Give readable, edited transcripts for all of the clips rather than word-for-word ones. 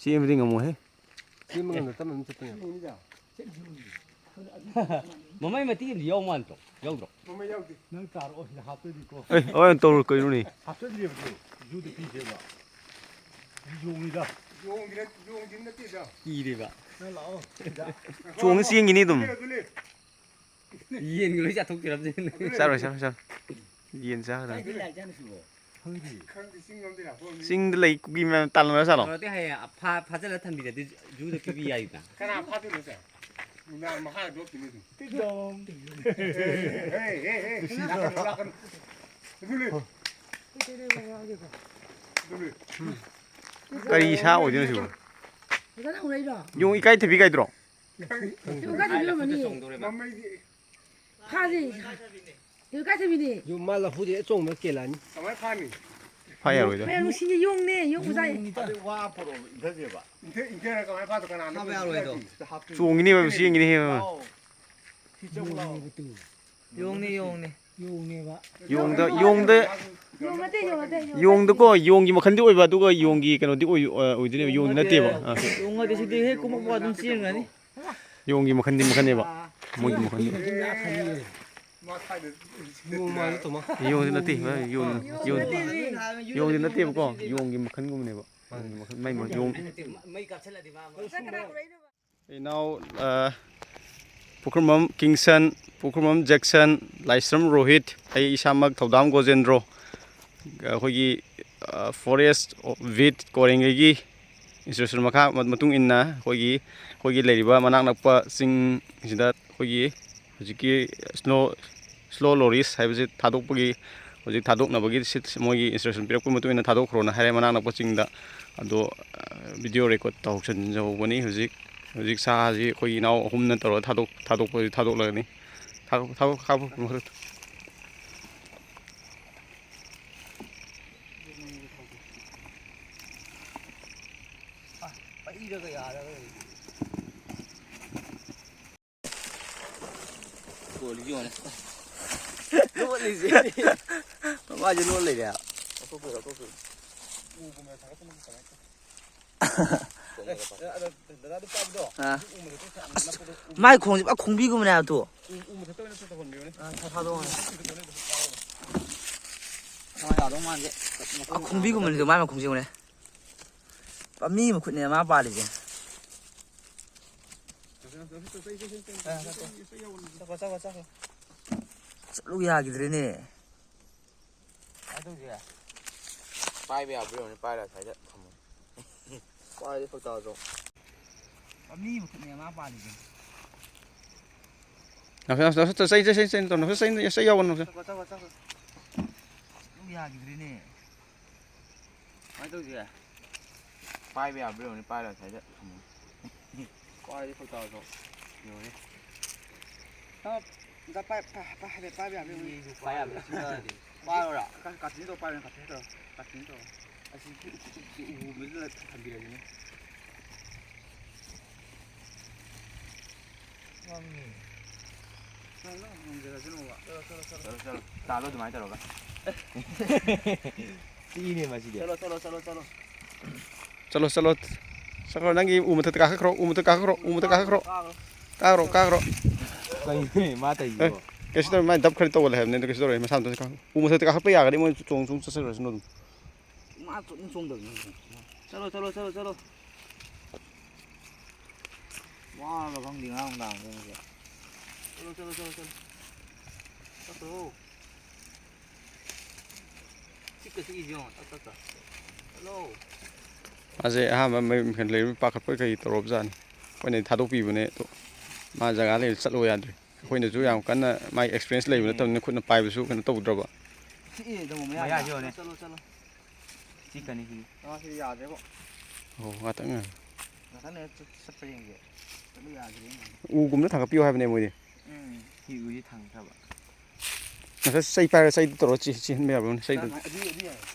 ꯆꯦꯟꯕꯗꯤ ꯉꯝꯃꯣꯏꯍꯦ ꯆꯦꯟꯕ ꯉꯝꯗ ꯇꯞꯅ ꯑꯗꯨꯝ ꯆꯠꯄꯅꯦ ꯃꯃꯩ ꯃꯇꯤ ꯑꯃꯗꯤ ꯌꯥꯎ ꯃꯥꯟꯗ꯭ꯔꯣ ꯌꯥꯎꯗ꯭ꯔꯣ ꯃꯃꯩ ꯌꯥꯎꯗꯦ ꯅꯪ ꯇꯥꯔꯛꯑꯣ ꯁꯤꯗ ꯍꯥꯞꯇꯣꯏꯅꯤꯀꯣ ꯑꯦ ꯍꯣꯏ ꯇꯧꯔ ꯀꯩꯅꯣꯅꯦ ꯍꯥꯞꯆꯗ꯭ꯔꯤꯕꯗꯣ ꯖꯨꯗ ꯄꯤꯁꯦꯕ ꯌꯣꯡꯅꯤꯗ ꯌꯣꯡꯗꯤ ꯅꯠꯇꯦꯗ ꯀꯤꯔꯦꯕ ꯅꯪ ꯂꯥꯛꯑꯣ ꯁꯤꯗ ꯆꯣꯡꯉ ꯆꯦꯟꯈꯤꯅꯤ ꯑꯗꯨꯝ ꯌꯦꯟꯒ ꯂꯣꯏ ꯆꯥꯊꯣꯛꯄꯤꯔꯝꯁꯦ ꯆꯥꯔꯣꯏ ꯌꯦꯟ ꯆꯥꯒꯗꯕꯅꯤ ꯈꯪꯗꯦ ꯆꯤꯡ ꯑꯃꯗꯤ ꯂꯥꯛꯄ ꯆꯤꯡꯗ ꯂꯩ ꯀꯨꯀꯤ ꯃꯌꯥꯝ ꯇꯥꯟꯅꯔ ꯆꯥꯠꯂꯣ ꯇꯧꯔꯗꯤ ꯍꯌꯦꯡ ꯐꯥꯖꯤꯜꯂ ꯊꯝꯕꯤꯔꯗꯤ ꯖꯨꯗ ꯄꯤꯕꯤ ꯌꯥꯏꯗꯅ ꯀꯅꯥ ꯐꯥꯗꯣꯏꯅꯣ ꯁꯦ ꯅꯨꯡꯗꯥꯡ ꯃꯈꯥꯗ ꯂꯣꯛꯈꯤꯅꯤ ꯑꯗꯨꯝ ꯇꯤꯗꯣꯝ ꯂꯥꯛꯀꯅꯨ ꯀꯔꯤ ꯁꯥ ꯑꯣꯏꯗꯣꯏꯅꯣ ꯁꯤꯕꯨ ꯌꯣꯡ ꯏꯀꯥꯏ ꯊꯕꯤ ꯀꯥꯏꯗ꯭ꯔꯣ ꯌꯨꯝ ꯃꯥ ꯂꯐꯨꯗꯤ ꯑꯆꯣꯡꯕ ꯀꯦꯜꯂꯛꯑꯅꯤ ꯀꯃꯥꯏꯅ ꯐꯥꯅꯤ ꯐꯥ ꯌꯥꯔꯣꯏꯗ ꯅꯨꯡꯁꯤꯅ ꯌꯣꯡꯅꯦ ꯌꯣꯡ ꯃꯆꯥ ꯋꯥ ꯄꯣꯔꯛꯑꯣ ꯏꯟꯊꯁꯦꯕ ꯏꯟꯊꯔ ꯀꯃꯥꯏꯅ ꯐꯥꯗꯣ ꯀꯅꯥꯅꯣ ꯐꯥꯕ ꯌꯥꯔꯣꯏꯗꯣ ꯆꯣꯡꯉꯤꯅꯦꯕ ꯆꯦꯟꯈꯤꯅꯤ ꯌꯣꯡꯅꯦ ꯌꯣꯡꯅꯦꯕ ꯌꯣꯡꯗꯀꯣ ꯌꯣꯡꯒꯤ ꯃꯈꯟꯗꯤ ꯑꯣꯏꯕ ꯑꯗꯨꯒ ꯌꯣꯡꯒꯤ ꯀꯩꯅꯣꯗꯤ ꯑꯣꯏꯗꯣꯏꯅꯦꯕ ꯌꯣꯡꯗꯤ ꯅꯠꯇꯦꯕ ꯌꯣꯡꯉꯗꯤ ꯁꯤꯗꯤ ꯍꯦꯛ ꯀꯨꯝꯃꯛꯄ ꯑꯗꯨꯝ ꯆꯦꯟꯒ꯭ꯔꯅꯤ ꯌꯣꯡꯒꯤ ꯃꯈꯟꯅꯦꯕ ꯃꯣꯏꯒꯤ ꯃꯈꯟꯗꯤ ꯌꯣꯡꯗꯤ ꯅꯠꯇꯦ ꯌꯣꯡꯗꯤ ꯅꯠꯇꯦꯕꯀꯣ ꯌꯣꯡꯒꯤ ꯃꯈꯟꯒꯨꯝꯕꯅꯦꯕ ꯃꯩ ꯀꯥꯞꯁꯤꯜꯂꯗꯤ ꯃꯥ ꯏꯅꯥꯎ ꯄꯨꯈ꯭ꯔꯝꯕꯝ ꯀꯤꯡꯁꯟ ꯄꯨꯈ꯭ꯔꯝꯕꯝ ꯖꯦꯛꯁꯟ ꯂꯥꯏꯁ꯭ꯔꯝ ꯔꯣꯍꯤꯠ ꯑꯩ ꯏꯁꯥꯃꯛ ꯊꯧꯗꯥꯝ ꯒꯣꯖꯦꯟꯗ꯭ꯔꯣ ꯑꯩꯈꯣꯏꯒꯤ ꯐꯣꯔꯦꯁ ꯚꯤꯠ ꯀꯣꯔꯦꯡꯒꯩꯒꯤ ꯏꯟꯁꯇ꯭ꯔꯛꯁꯟ ꯃꯇꯨꯡ ꯏꯟꯅ ꯑꯩꯈꯣꯏꯒꯤ ꯂꯩꯔꯤꯕ ꯃꯅꯥꯛ ꯅꯛꯄ ꯆꯤꯡꯁꯤꯗ ꯑꯩꯈꯣꯏꯒꯤ ꯍꯧꯖꯤꯛꯀꯤ ꯁ꯭ꯂꯣ ꯂꯣꯔꯤꯁ ꯍꯥꯏꯕꯁꯤ ꯊꯥꯗꯣꯛꯄꯒꯤ ꯍꯧꯖꯤꯛ ꯊꯥꯗꯣꯛꯅꯕꯒꯤ ꯃꯣꯏꯒꯤ ꯏꯟꯁꯇ꯭ꯔꯛꯁꯟ ꯄꯤꯔꯛꯄꯒꯤ ꯃꯇꯨꯡ ꯏꯟꯅ ꯊꯥꯗꯣꯛꯈ꯭ꯔꯣꯅ ꯍꯥꯏꯔꯦ ꯃꯅꯥꯛ ꯅꯛꯄ ꯆꯤꯡꯗ ꯑꯗꯣ ꯚꯤꯗꯤꯑꯣ ꯔꯦꯀꯣꯔꯠ ꯇꯧꯁꯟꯖꯍꯧꯕꯅꯤ ꯍꯧꯖꯤꯛ ꯁꯥꯁꯤ ꯑꯩꯈꯣꯏ ꯏꯅꯥꯎ ꯑꯍꯨꯝꯅ ꯇꯧꯔꯒ ꯊꯥꯗꯣꯛꯂꯒꯅꯤ ꯄꯩꯔꯒ ꯌꯥꯔꯒ ꯂꯣꯠꯂꯤꯁꯦ ꯃꯥꯁꯦ ꯂꯣꯠ ꯂꯩꯔꯦ ꯃꯥꯏ ꯈꯣꯡꯁꯦ ꯄꯨꯔꯥ ꯈꯣꯡꯕꯤꯒꯨꯝꯕꯅꯦ ꯍꯥꯏꯕꯗꯣ ꯈꯣꯡꯕꯤꯒꯨꯝꯕꯅꯤꯗꯣ ꯃꯥꯏ ꯃꯈꯣꯡꯁꯦ ꯌꯦꯡꯉꯨꯅꯦ ꯃꯤ ꯃꯈꯨꯠꯅꯦ ꯃꯥ ꯄꯥꯜꯂꯤꯁꯦ ꯆꯠꯂꯨ ꯌꯥꯈꯤꯗ꯭ꯔꯦꯅꯦ ꯄꯥꯏꯕ ꯌꯥꯕ꯭ꯔꯣ ꯄꯥꯏꯔ ꯁꯥꯏꯗ ꯊꯝꯃꯣ ꯄꯥꯏꯗꯤ ꯐꯛꯇꯥꯗꯣ ꯃꯤ ꯃꯈꯨꯠꯅꯦ ꯃꯥ ꯄꯥꯜꯂꯤꯁꯦ ꯆꯩ ꯌꯥꯎꯒꯅꯨ ꯆꯠꯂꯨ ꯌꯥꯈꯤꯗ꯭ꯔꯦꯅꯦ ꯀꯃꯥꯏꯅ ꯇꯧꯁꯦ ꯄꯥꯏꯕ ꯌꯥꯕ꯭ꯔꯣ ꯄꯥꯏꯔ ꯁꯥꯏꯗ ꯊꯝꯃꯣ ꯄꯥꯏꯗꯤ ꯐꯛꯇꯥꯗꯣ ꯌꯣꯔꯦ ꯄꯥꯏꯕ ꯌꯥꯕ꯭ꯔꯣ ꯄꯥꯏꯔꯣꯔꯥ ꯀꯥꯆꯤꯟ ꯇꯧ ꯄꯥꯏꯔꯣ ꯀꯥꯆꯤꯟ ꯇꯧ ꯑꯁꯤ ꯎꯕꯗꯨꯗ ꯊꯝꯕꯤꯔꯁꯤꯅꯦ ꯆꯠꯂꯣ ꯇꯥꯜꯂꯣ ꯑꯗꯨꯃꯥꯏꯅ ꯇꯧꯔꯒ ꯁꯤꯅꯦ ꯃꯁꯤꯗꯤ ꯆꯠꯂꯣ ꯅꯪꯒꯤ ꯎ ꯃꯊꯛꯇ ꯀꯥꯈꯠꯈ꯭ꯔꯣ ꯀꯩꯅꯣ ꯃꯥ ꯇꯧꯔꯤꯁꯤꯕꯣ ꯀꯩꯁꯨ ꯇꯧꯔꯣꯏ ꯃꯥꯏ ꯗꯞ ꯈꯔ ꯇꯧꯒꯜꯂꯦ ꯍꯥꯏꯕꯅꯤ ꯑꯗꯨ ꯀꯩꯁꯨ ꯇꯧꯔꯣꯏ ꯃꯁꯥ ꯃꯊꯟꯇ ꯎ ꯃꯊꯛꯇ ꯀꯥꯈꯠꯄ ꯌꯥꯒꯗꯤ ꯃꯣꯏ ꯆꯠꯆꯈ꯭ꯔꯁꯅꯨ ꯑꯗꯨꯝ ꯃꯥ ꯆꯣꯡꯗꯕꯅꯤ ꯆꯠꯂꯣ ꯋꯥꯔꯕ ꯈꯪꯗꯦ ꯉꯔꯥꯡ ꯅꯨꯡꯗꯥꯡ ꯆꯠꯈ꯭ꯔꯣ ꯆꯤꯛꯏꯁꯦ ꯌꯦꯡꯉꯣ ꯆꯠꯂꯣ ꯃꯥꯁꯦ ꯑꯍꯥꯟꯕ ꯃꯈꯜ ꯂꯩꯕ ꯄꯥꯈꯠꯄ ꯀꯩ ꯇꯧꯔꯕ ꯖꯥꯠꯅꯤ ꯑꯩꯈꯣꯏꯅ ꯊꯥꯗꯣꯛꯄꯤꯕꯅꯦ ꯑꯗꯣ ꯃꯥ ꯖꯒꯥ ꯂꯩꯕ ꯆꯠꯂꯣ ꯌꯥꯗ꯭ꯔꯦ ꯑꯩꯈꯣꯏꯅꯁꯨ ꯌꯥꯝ ꯀꯟꯅ ꯃꯥꯒꯤ ꯑꯦꯛꯁꯄꯤꯔꯤꯌꯦꯟꯁ ꯂꯩꯕ ꯅꯠꯇꯕꯅꯤꯅ ꯈꯨꯠꯅ ꯄꯥꯏꯕꯁꯨ ꯀꯩꯅꯣ ꯇꯧꯗ꯭ꯔꯕ ꯃꯌꯥꯁꯤ ꯌꯣꯟꯅꯦ ꯆꯤꯛꯀꯅꯤ ꯁꯤꯗꯤ ꯌꯥꯗ꯭ꯔꯦꯕꯣ ꯉꯥꯛꯇꯪ ꯆꯠꯄ ꯌꯦꯡꯒꯦ ꯆꯠꯂꯨ ꯌꯥꯗ꯭ꯔꯦ ꯎꯒꯨꯝꯅ ꯊꯥꯡꯒꯠꯄꯤꯌꯨ ꯍꯥꯏꯕꯅꯦ ꯃꯣꯏꯗꯤ ꯁꯤ ꯎꯁꯤ ꯊꯥꯡꯊꯕ ꯉꯁꯥꯏ ꯆꯩ ꯄꯥꯏꯔ ꯆꯩꯗꯨ ꯇꯧꯔ ꯆꯤꯍꯟꯕ ꯌꯥꯕ꯭ꯔꯣ ꯆꯩꯗꯨ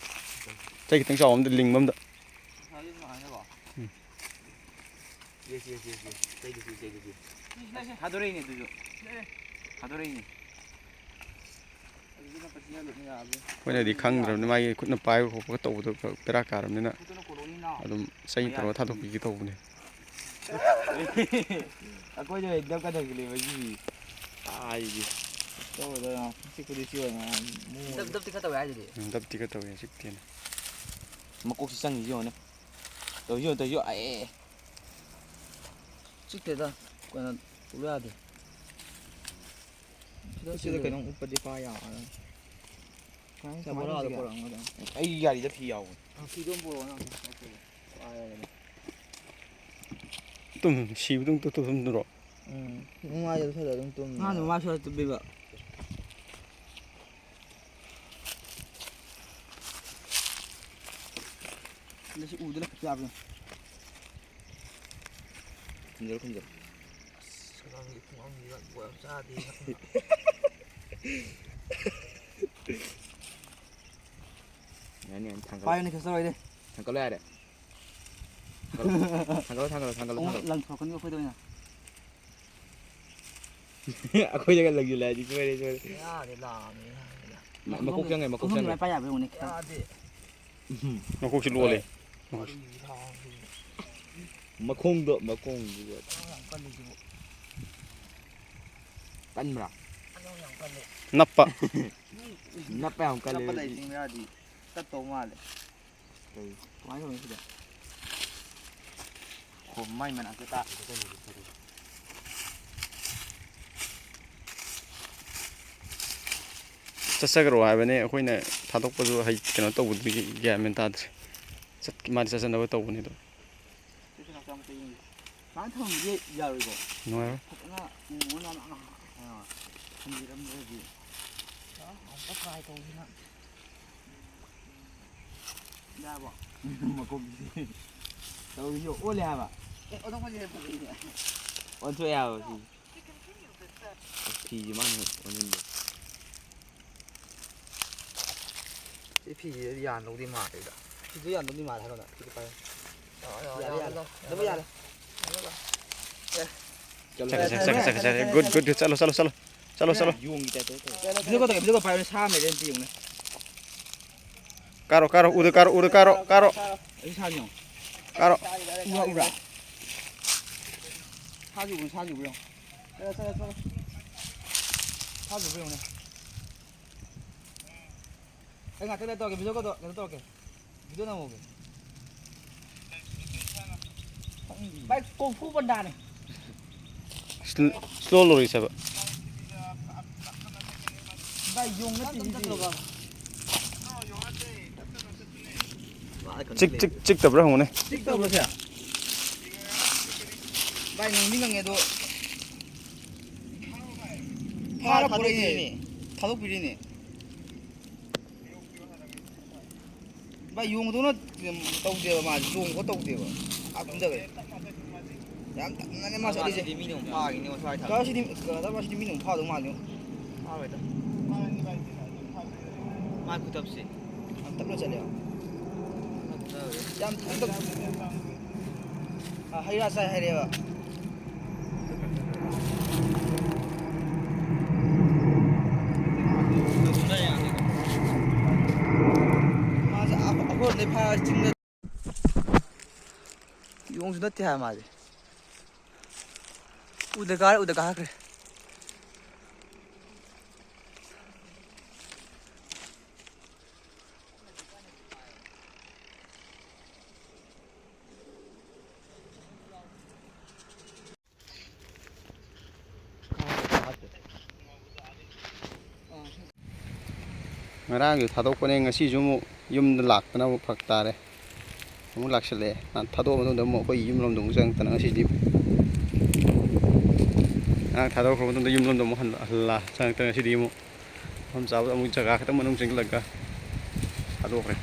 ꯆꯩ ꯈꯤꯇꯪ ꯆꯥꯎꯕ ꯑꯝꯗ ꯂꯤꯡꯕ ꯑꯝꯗ ꯊꯥꯗꯣꯔꯛꯏꯅꯦ ꯑꯗꯨꯁꯨ ꯊꯥꯗꯣꯔꯛꯏꯅꯦ ꯑꯩꯈꯣꯏꯅꯗꯤ ꯈꯪꯗ꯭ꯔꯕꯅꯤꯅ ꯃꯥꯒꯤ ꯈꯨꯠꯅ ꯄꯥꯏꯕ ꯈꯣꯠꯄꯒ ꯇꯧꯕꯗꯣ ꯕꯦꯔꯥ ꯀꯥꯔꯕꯅꯤꯅ ꯑꯗꯨꯝ ꯆꯩ ꯇꯧꯔꯒ ꯊꯥꯗꯣꯛꯄꯤꯒꯦ ꯇꯧꯕꯅꯦ ꯑꯩꯈꯣꯏꯗ ꯗꯞ ꯀꯊꯛꯂꯦꯕ ꯁꯤꯗꯤ ꯍꯥꯏꯗꯤ ꯇꯧꯕꯗ ꯆꯤꯛꯄꯗꯤ ꯆꯤꯛꯑꯣꯏ ꯗꯞꯇꯤ ꯈꯔ ꯇꯧꯋꯦ ꯍꯥꯏꯗꯨꯗꯤ ꯗꯞꯇꯤ ꯈꯔ ꯇꯧꯋꯦ ꯆꯤꯛꯇꯦꯅ ꯃꯀꯣꯛꯁꯤ ꯆꯪꯉꯤꯁꯤ ꯌꯦꯡꯉꯣꯅꯦ ꯇꯧꯁꯤ ꯇꯧꯁꯤ ꯑꯦ ꯆꯤꯛꯇꯦꯗ ꯀꯩꯅꯣ ꯇꯧꯕ ꯌꯥꯗꯦ ꯁꯤꯗ ꯀꯩꯅꯣꯝ ꯎꯞꯄꯗꯤ ꯐꯥ ꯌꯥꯔꯣꯏ ꯕꯣꯔꯥꯗ ꯄꯨꯔꯛꯑꯝꯒꯗꯝ ꯑꯩꯒꯤ ꯒꯥꯔꯤꯗ ꯐꯤ ꯌꯥꯎꯕꯅꯦ ꯐꯤꯗꯣ ꯑꯃ ꯄꯨꯔꯛꯑꯣ ꯅꯪ ꯁꯤꯕꯗꯨꯝ ꯇꯨꯝꯗꯨꯔꯣ ꯅꯨꯡꯉꯥꯏꯖꯕ ꯁ꯭ꯋꯥꯏꯗ ꯑꯗꯨꯝ ꯇꯨꯝꯃꯤ ꯅꯍꯥꯟꯁꯨ ꯃꯃꯥ ꯁ꯭ꯋꯥꯏꯗ ꯇꯨꯝꯕꯤꯕ ꯁꯤ ꯎꯗꯅ ꯌꯥꯕꯅꯤ ꯈꯨꯝꯖꯔꯣ ꯈꯨꯝꯖꯔꯣ ꯁꯒꯥꯡꯒꯤ ꯈꯨꯡꯒꯪꯁꯤꯗ ꯕꯣꯔ ꯆꯥꯗꯦ ꯌꯥꯅꯤ ꯌꯥꯅꯤ ꯊꯥꯡꯒꯠꯂꯣ ꯄꯥꯏꯌꯨꯅꯦ ꯀꯩꯁꯨ ꯇꯧꯔꯣꯏꯗꯦ ꯊꯥꯡꯒꯠꯂꯣ ꯌꯥꯔꯦ ꯊꯥꯡꯒꯠꯂꯣ ꯂꯪꯊꯣꯔꯛꯀꯅꯤ ꯑꯩꯈꯣꯏꯗ ꯑꯣꯏꯅ ꯑꯩꯈꯣꯏꯗꯒ ꯂꯪꯁꯤꯜꯂꯛꯑꯗꯤ ꯁꯣꯏꯔꯦ ꯌꯥꯗꯦ ꯂꯥꯛꯑꯕꯅꯤ ꯃꯀꯣꯛ ꯆꯪꯉꯦ ꯃꯀꯣꯛ ꯆꯪꯉꯦ ꯄꯥꯏ ꯌꯥꯕ꯭ꯔꯥ ꯌꯦꯡꯉꯨꯅꯦ ꯌꯥꯗꯦ ꯃꯀꯣꯛꯁꯤ ꯂꯣꯜꯂꯦ ꯃꯈꯣꯡꯗꯨꯒ ꯀꯟꯕ꯭ꯔꯥ ꯅꯞꯄ ꯅꯞꯄ ꯌꯥꯝ ꯀꯜꯂꯦ ꯅꯞꯄ ꯂꯩ ꯆꯤꯡꯕ ꯌꯥꯗꯤ ꯇꯠꯇꯧ ꯃꯥꯜꯂꯦ ꯀꯃꯥꯏꯅ ꯇꯧꯅꯤ ꯁꯤꯗ ꯃꯥꯏ ꯃꯅꯥꯛꯇ ꯇꯥ ꯆꯠꯆꯈ꯭ꯔꯣ ꯍꯥꯏꯕꯅꯦ ꯑꯩꯈꯣꯏꯅ ꯊꯥꯗꯣꯛꯄꯁꯨ ꯀꯩꯅꯣ ꯇꯧꯕꯗꯨꯒꯤ ꯒ꯭ꯌꯥꯟ ꯃꯦꯟ ꯇꯥꯗ꯭ꯔꯦ ꯃꯥꯗꯤ ꯆꯠꯆꯅꯕ ꯇꯧꯕꯅꯤ ꯑꯗꯣ ꯁꯨꯃꯥꯏꯅ ꯊꯝꯕꯗꯤ ꯌꯥꯔꯣꯏꯀꯣ ꯅꯨꯡꯉꯥꯏꯔꯣꯏ ꯐꯖꯅ ꯊꯝꯕꯤꯔꯝꯗ꯭ꯔꯗꯤ ꯑꯝꯇ ꯇ꯭ꯔꯥꯏ ꯇꯧꯁꯤꯅ ꯌꯥꯔꯕꯣ ꯃꯀꯣꯛꯁꯤ ꯇꯧꯔꯤꯁꯤ ꯑꯣꯜꯂꯦ ꯍꯥꯏꯕ ꯑꯣꯟꯊꯣꯛꯄꯁꯦ ꯐꯖꯩꯅꯦ ꯑꯣꯟꯊꯣꯛꯑꯦ ꯍꯥꯏꯕ ꯐꯤꯁꯤ ꯃꯥꯅ ꯑꯣꯟꯍꯟꯕ ꯁꯤ ꯐꯤꯁꯤꯗꯤ ꯌꯥꯟꯗꯧꯗꯤ ꯃꯥꯜꯂꯦꯗ ꯐꯤꯗꯨ ꯌꯥꯟꯗꯧꯗꯤ ꯃꯥꯜꯂꯦ ꯍꯥꯏꯕ ꯐꯤꯗꯨ ꯄꯥꯏꯌꯣ ꯌꯥꯔꯦ ꯑꯗꯨꯝ ꯌꯥꯔꯦ ꯆꯠꯈ꯭ꯔꯦ ꯒꯨꯗ ꯆꯠꯂꯣ ꯌꯣꯡꯒꯤ ꯇꯥꯏꯞꯇ ꯇꯧꯋꯦ ꯚꯤꯗꯤꯑꯣ ꯄꯥꯏꯌꯣ ꯁꯥ ꯑꯃ ꯂꯩꯔꯦ ꯌꯦꯡꯉꯨꯅꯦ ꯀꯥꯔꯣ ꯎꯗ ꯀꯥꯔꯣ ꯑꯩ ꯁꯥ ꯌꯦꯡꯉꯣ ꯀꯥꯔꯣ ꯎꯕ꯭ꯔꯥ ꯁꯥꯁꯤ ꯎꯕ꯭ꯔꯥ ꯌꯦꯡꯉꯣ ꯁꯥꯁꯤ ꯎꯕ꯭ꯔꯥ ꯌꯦꯡꯉꯣꯅꯦ ꯑꯩ ꯉꯥꯛꯇꯪ ꯂꯩꯔ ꯇꯧꯔꯒꯦ ꯀꯩꯅꯣ ꯇꯧꯔꯛꯀꯦ ꯚꯤꯗꯤꯑꯣ ꯅꯝꯍꯧꯒꯦ ꯚꯥꯏ ꯀꯣꯡꯐꯨ ꯕꯟꯗꯥꯅꯦ ꯁ꯭ꯂꯣ ꯂꯣꯔꯤꯁꯦꯕ ꯚꯥꯏ ꯌꯣꯡ ꯅꯠꯇꯦ ꯆꯤꯛꯇꯕ꯭ꯔꯥ ꯍꯪꯉꯨꯅꯦ ꯆꯤꯛꯇꯕ꯭ꯔꯁꯦ ꯚꯥꯏ ꯉꯪꯉꯦ ꯑꯗꯣ ꯐꯥꯔ ꯄꯨꯔꯛꯏꯅꯦ ꯊꯥꯗꯣꯛꯄꯤꯔꯤꯅꯦ ꯚꯥꯏ ꯌꯣꯡꯗꯧꯅ ꯇꯧꯗꯦꯕ ꯃꯥꯁꯦ ꯆꯣꯡꯕ ꯇꯧꯗꯦꯕ ꯀꯨꯝꯊꯈ꯭ꯔꯦ ꯌꯥꯝ ꯇꯞꯅꯅꯦ ꯃꯥ ꯆꯠꯂꯤꯁꯦ ꯃꯤꯅ ꯑꯃꯨꯛ ꯐꯥꯈꯤꯅꯦ ꯁꯤꯗꯤ ꯃꯤꯅ ꯑꯃꯨꯛ ꯐꯥꯗꯧ ꯃꯥꯜꯂꯦ ꯐꯥꯔꯣꯏꯗ ꯃꯥ ꯈꯨꯇꯞꯁꯦ ꯌꯥꯝ ꯇꯞꯅ ꯆꯠꯂꯦꯕ ꯌꯥꯝ ꯍꯩ ꯔꯥ ꯆꯥꯏ ꯍꯥꯏꯔꯦꯕ ꯃꯥꯁꯦ ꯑꯩꯈꯣꯏꯔꯣꯝꯗꯩ ꯐꯥꯔ ꯆꯤꯡꯗ ꯌꯣꯡꯁꯨ ꯅꯠꯇꯦ ꯍꯥꯏ ꯃꯥꯁꯦ ꯎꯗ ꯀꯥꯈ꯭ꯔꯦ ꯉꯔꯥꯡꯁꯨ ꯊꯥꯗꯣꯛꯄꯅꯦ ꯉꯁꯤꯁꯨ ꯑꯃꯨꯛ ꯌꯨꯝꯗ ꯂꯥꯛꯇꯅ ꯑꯃꯨꯛ ꯐꯔꯛ ꯇꯥꯔꯦ ꯑꯃꯨꯛ ꯂꯥꯛꯁꯤꯜꯂꯛꯑꯦ ꯊꯥꯗꯣꯛꯑ ꯃꯇꯨꯡꯗ ꯑꯃꯨꯛ ꯑꯩꯈꯣꯏ ꯌꯨꯝꯂꯣꯝꯗ ꯑꯃꯨꯛ ꯆꯪꯉꯛꯇꯅ ꯉꯁꯤꯗꯤ ꯉꯔꯥꯡ ꯊꯥꯗꯣꯛꯈ꯭ꯔ ꯃꯇꯨꯡꯗ ꯌꯨꯝꯂꯣꯝꯗ ꯑꯃꯨꯛ ꯆꯪꯉꯛꯇꯅ ꯉꯁꯤꯗꯤ ꯑꯃꯨꯛ ꯃꯐꯝ ꯆꯥꯕꯗ ꯑꯃꯨꯛ ꯖꯒꯥ ꯈꯤꯇꯪ ꯃꯅꯨꯡ ꯆꯪꯁꯤꯜꯂꯒ ꯊꯥꯗꯣꯛꯈ꯭ꯔꯦ